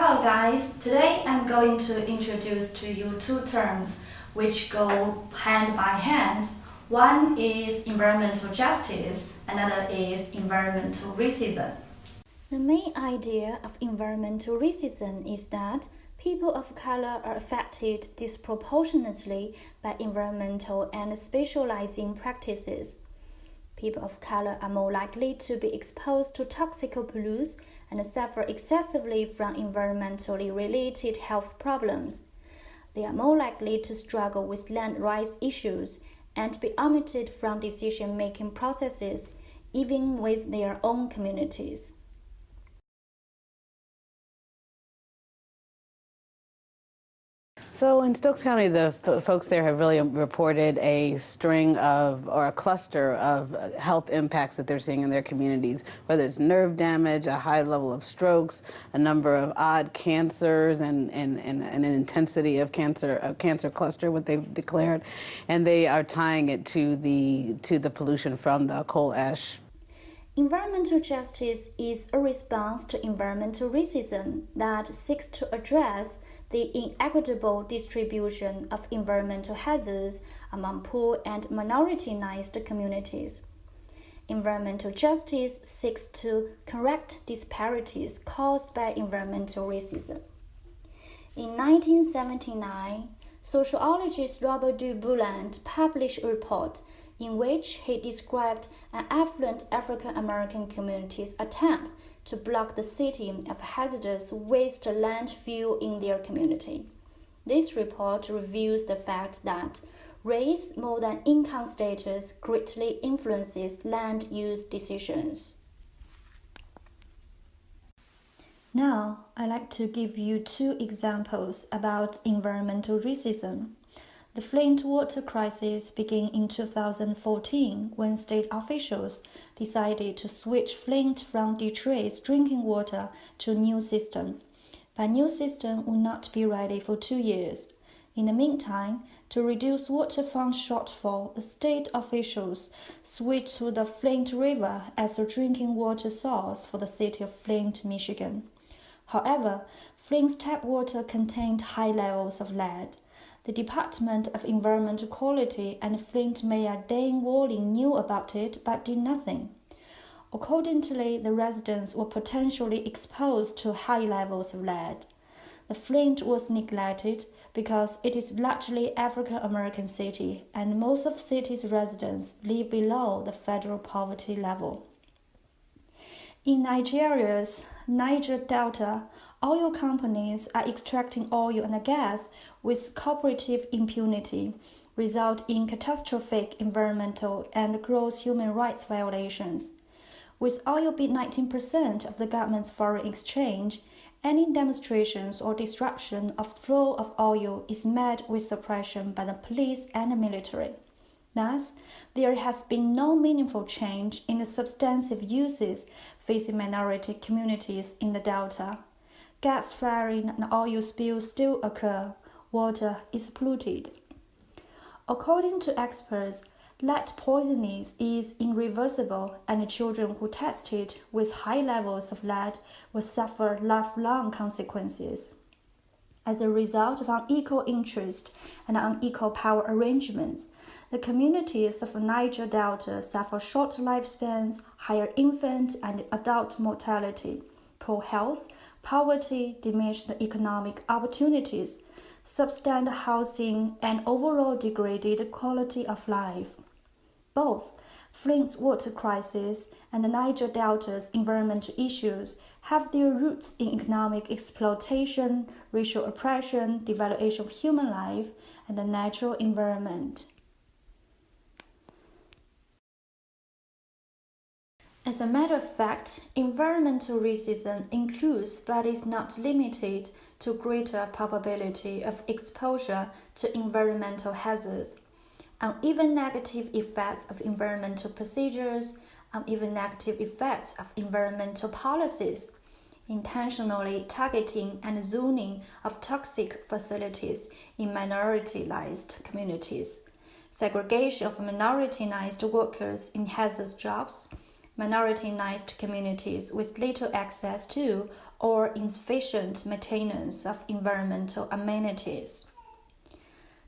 Hello guys, today I'm going to introduce to you two terms which go hand by hand. One is environmental justice, another is environmental racism. The main idea of environmental racism is that people of color are affected disproportionately by environmental and spatializing practices. People of color are more likely to be exposed to toxic pollutants and suffer excessively from environmentally related health problems. They are more likely to struggle with land rights issues and be omitted from decision-making processes, even with their own communities. So in Stokes County, the folks there have really reported a string of, or a cluster of health impacts that they're seeing in their communities, whether it's nerve damage, a high level of strokes, a number of odd cancers, and an intensity of cancer cluster, what they've declared, and they are tying it to the pollution from the coal ash. Environmental justice is a response to environmental racism that seeks to address the inequitable distribution of environmental hazards among poor and minoritized communities. Environmental justice seeks to correct disparities caused by environmental racism. In 1979, sociologist Robert Du Boulin published a report in which he described an affluent African American community's attempt to block the city of hazardous waste landfill in their community. This report reveals the fact that race more than income status greatly influences land use decisions. Now, I'd like to give you two examples about environmental racism. The Flint water crisis began in 2014 when state officials decided to switch Flint from Detroit's drinking water to a new system. But new system would not be ready for 2 years. In the meantime, to reduce water fund shortfall, the state officials switched to the Flint River as a drinking water source for the city of Flint, Michigan. However, Flint's tap water contained high levels of lead. The Department of Environmental Quality and Flint Mayor Dane Walling knew about it but did nothing. Accordingly, the residents were potentially exposed to high levels of lead. The Flint was neglected because it is largely African American city and most of the city's residents live below the federal poverty level. In Nigeria's Niger Delta, oil companies are extracting oil and gas with cooperative impunity, result in catastrophic environmental and gross human rights violations. With oil being 19% of the government's foreign exchange, any demonstrations or disruption of flow of oil is met with suppression by the police and the military. Thus, there has been no meaningful change in the substantive uses facing minority communities in the Delta. Gas flaring and oil spills still occur. Water is polluted. According to experts, lead poisoning is irreversible, and children who tested with high levels of lead will suffer lifelong consequences. As a result of unequal interest and unequal power arrangements, the communities of the Niger Delta suffer short lifespans, higher infant and adult mortality, poor health, poverty, diminished economic opportunities, substandard housing, and overall degraded quality of life. Both Flint's water crisis and the Niger Delta's environmental issues have their roots in economic exploitation, racial oppression, devaluation of human life, and the natural environment. As a matter of fact, environmental racism includes but is not limited to greater probability of exposure to environmental hazards, uneven negative effects of environmental procedures, uneven negative effects of environmental policies, intentionally targeting and zoning of toxic facilities in minoritized communities, segregation of minoritized workers in hazardous jobs, Minoritized communities with little access to or insufficient maintenance of environmental amenities.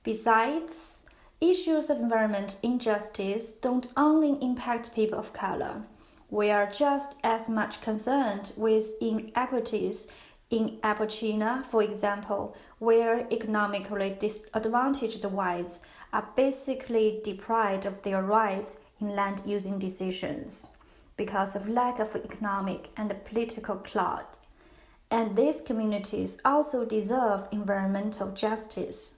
Besides, issues of environmental injustice don't only impact people of color. We are just as much concerned with inequities in Appalachia, for example, where economically disadvantaged whites are basically deprived of their rights in land using decisions because of lack of economic and political clout. And these communities also deserve environmental justice.